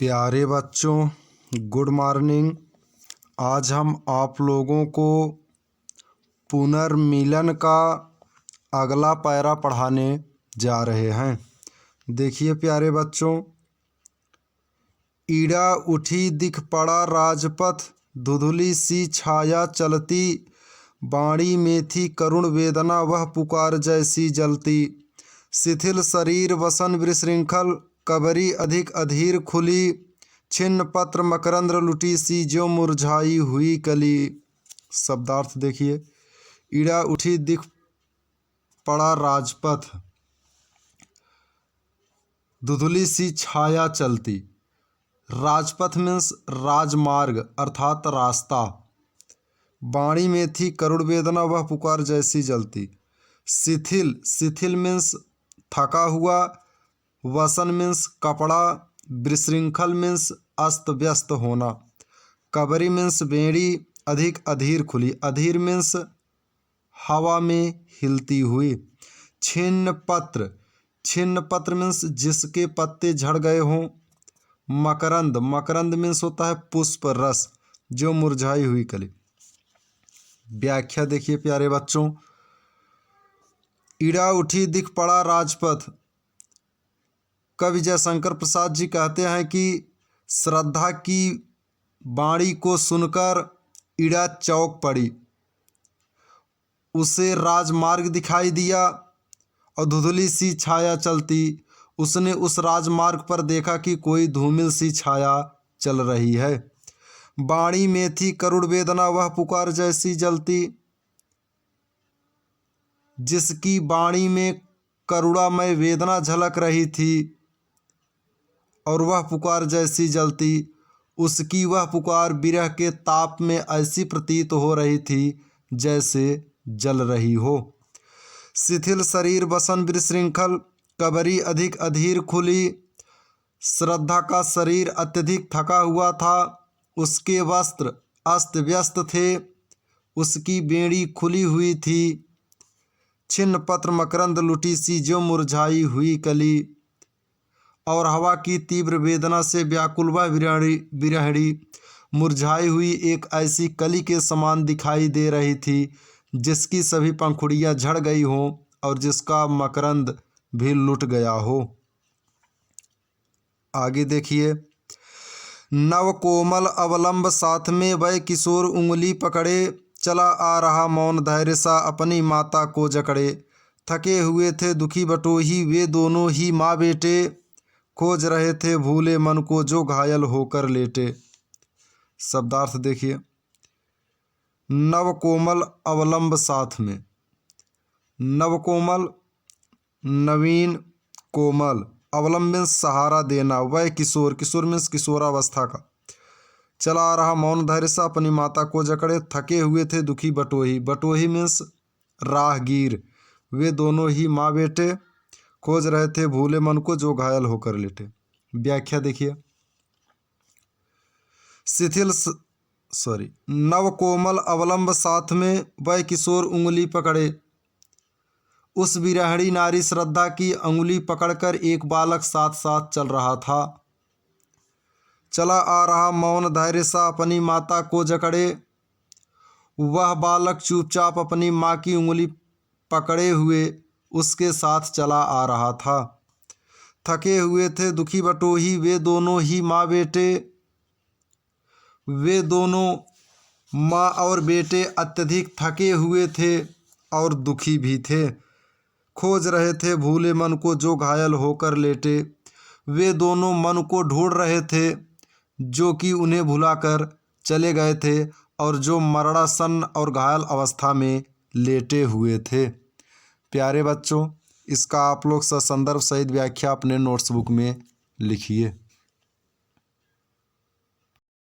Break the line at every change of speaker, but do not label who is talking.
प्यारे बच्चों, good morning. आज हम आप लोगों को पुनर्मिलन का अगला पैरा पढ़ाने जा रहे हैं। देखिए प्यारे बच्चों, ईड़ा उठी दिख पड़ा राजपथ, धुंधली सी छाया चलती, बाणी में थी करुण वेदना वह पुकार जैसी जलती, शिथिल शरीर वसन विशृंखल, कबरी अधिक अधीर खुली, छिन्न पत्र मकरंद लुटी सी जो मुरझाई हुई कली। शब्दार्थ देखिए, ईड़ा उठी दिख पड़ा राजपथ, धुंधली सी छाया चलती। राजपथ मीन्स राजमार्ग अर्थात रास्ता। बाणी में थी करुण वेदना वह पुकार जैसी जलती। शिथिल, शिथिल मीन्स थका हुआ, वसन मीन्स कपड़ा, विशृंखल मीन्स अस्त व्यस्त होना, कबरी मीन्स बेड़ी, अधिक अधीर खुली, अधीर मीन्स हवा में हिलती हुई, छिन्न पत्र, छिन्न पत्र मीन्स जिसके पत्ते झड़ गए हों, मकरंद, मकरंद मीन्स होता है पुष्प रस, जो मुरझाई हुई कली। व्याख्या देखिए प्यारे बच्चों, ईड़ा उठी दिख पड़ा राजपथ। कवि जयशंकर प्रसाद जी कहते हैं कि श्रद्धा की बाणी को सुनकर ईड़ा चौंक पड़ी, उसे राजमार्ग दिखाई दिया और धुंधली सी छाया चलती। उसने उस राजमार्ग पर देखा कि कोई धूमिल सी छाया चल रही है। बाणी में थी करुण वेदना वह पुकार जैसी जलती, जिसकी बाणी में करुणामय वेदना झलक रही थी और वह पुकार जैसी जलती। उसकी वह पुकार विरह के ताप में ऐसी प्रतीत हो रही थी जैसे जल रही हो। शिथिल शरीर वसन विशृंखल, कबरी अधिक अधीर खुली। श्रद्धा का शरीर अत्यधिक थका हुआ था, उसके वस्त्र अस्त व्यस्त थे, उसकी बेड़ी खुली हुई थी। छिन्न पत्र मकरंद लुटी सी जो मुरझाई हुई कली, और हवा की तीव्र वेदना से व्याकुल वह विरहणी मुरझाई हुई एक ऐसी कली के समान दिखाई दे रही थी जिसकी सभी पंखुड़ियां झड़ गई हों और जिसका मकरंद भी लुट गया हो। आगे देखिए, नव कोमल अवलंब साथ में वह किशोर उंगली पकड़े, चला आ रहा मौन धैर्य सा अपनी माता को जकड़े। थके हुए थे दुखी बटोही वे दोनों ही माँ बेटे, खोज रहे थे भूले मन को जो घायल होकर लेटे। शब्दार्थ देखिए, नव कोमल अवलंब साथ में। नव कोमल नवीन, कोमल, अवलंब मीन्स सहारा देना, वह किशोर, किशोर मीन्स किशोरावस्था का। चला आ रहा मौन धैर्य सा अपनी माता को जकड़े, थके हुए थे दुखी बटोही, बटोही मीन्स राहगीर, वे दोनों ही माँ बेटे खोज रहे थे भूले मन को जो घायल होकर लेटे। व्याख्या देखिए, शिथिल नव कोमल अवलंब साथ में वह किशोर उंगली पकड़े। उस विरहणी नारी श्रद्धा की अंगुली पकड़कर एक बालक साथ साथ चल रहा था। चला आ रहा मौन धैर्य सा अपनी माता को जकड़े, वह बालक चुपचाप अपनी माँ की उंगली पकड़े हुए उसके साथ चला आ रहा था। थके हुए थे दुखी बटोही वे दोनों ही माँ बेटे, वे दोनों माँ और बेटे अत्यधिक थके हुए थे और दुखी भी थे। खोज रहे थे भूले मन को जो घायल होकर लेटे, वे दोनों मन को ढूंढ रहे थे जो कि उन्हें भुलाकर चले गए थे और जो मरणासन और घायल अवस्था में लेटे हुए थे। प्यारे बच्चों, इसका आप लोग ससंदर्भ सहित व्याख्या अपने नोट्स बुक में लिखिए।